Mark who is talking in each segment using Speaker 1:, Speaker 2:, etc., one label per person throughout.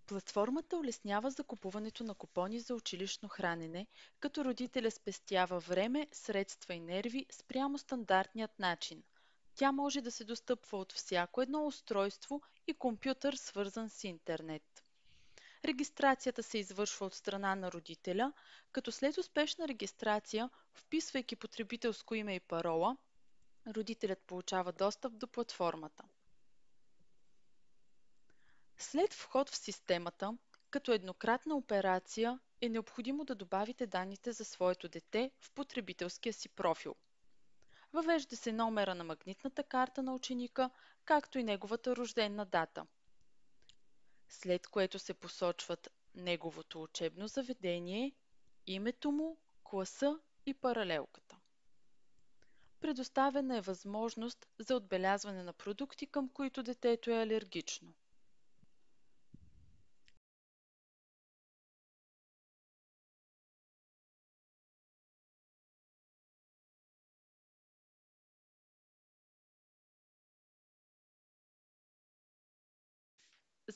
Speaker 1: Платформата улеснява закупуването на купони за училищно хранене, като родителя спестява време, средства и нерви спрямо стандартният начин. Тя може да се достъпва от всяко едно устройство и компютър, свързан с интернет. Регистрацията се извършва от страна на родителя, като след успешна регистрация, вписвайки потребителско име и парола, родителят получава достъп до платформата. След вход в системата, като еднократна операция, е необходимо да добавите данните за своето дете в потребителския си профил. Въвежда се номера на магнитната карта на ученика, както и неговата рождена дата, след което се посочват неговото учебно заведение, името му, класа и паралелката. Предоставена е възможност за отбелязване на продукти, към които детето е алергично.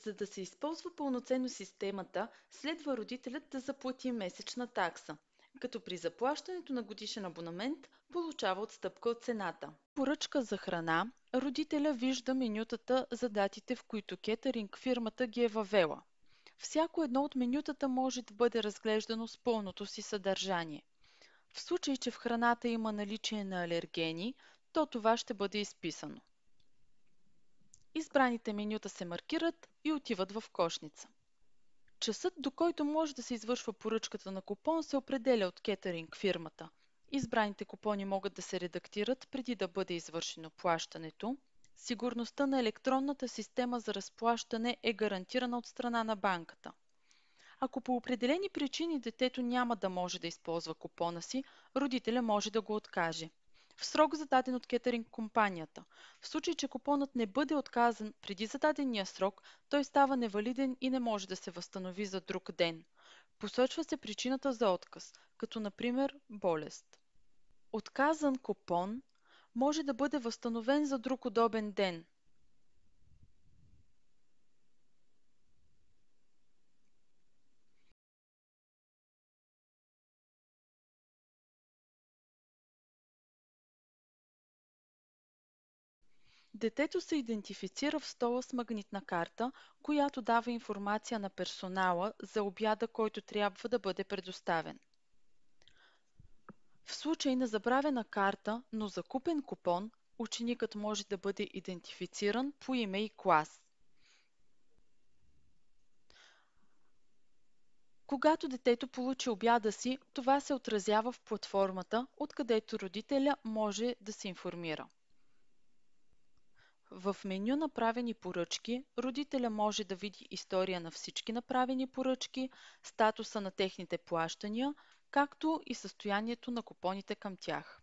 Speaker 1: За да се използва пълноценно системата, следва родителят да заплати месечна такса, като при заплащането на годишен абонамент получава отстъпка от цената. Поръчка за храна, родителя вижда менютата за датите, в които кетъринг фирмата ги е въвела. Всяко едно от менютата може да бъде разглеждано с пълното си съдържание. В случай, че в храната има наличие на алергени, то това ще бъде изписано. Избраните менюта се маркират и отиват в кошница. Часът, до който може да се извършва поръчката на купон, се определя от кетъринг фирмата. Избраните купони могат да се редактират преди да бъде извършено плащането. Сигурността на електронната система за разплащане е гарантирана от страна на банката. Ако по определени причини детето няма да може да използва купона си, родителя може да го откаже в срок зададен от кетъринг компанията. В случай, че купонът не бъде отказан преди зададения срок, той става невалиден и не може да се възстанови за друг ден. Посочва се причината за отказ, като например болест. Отказан купон може да бъде възстановен за друг удобен ден. Детето се идентифицира в стола с магнитна карта, която дава информация на персонала за обяда, който трябва да бъде предоставен. В случай на забравена карта, но закупен купон, ученикът може да бъде идентифициран по име и клас. Когато детето получи обяда си, това се отразява в платформата, откъдето родителя може да се информира. В меню Направени поръчки, родителя може да види история на всички направени поръчки, статуса на техните плащания, както и състоянието на купоните към тях.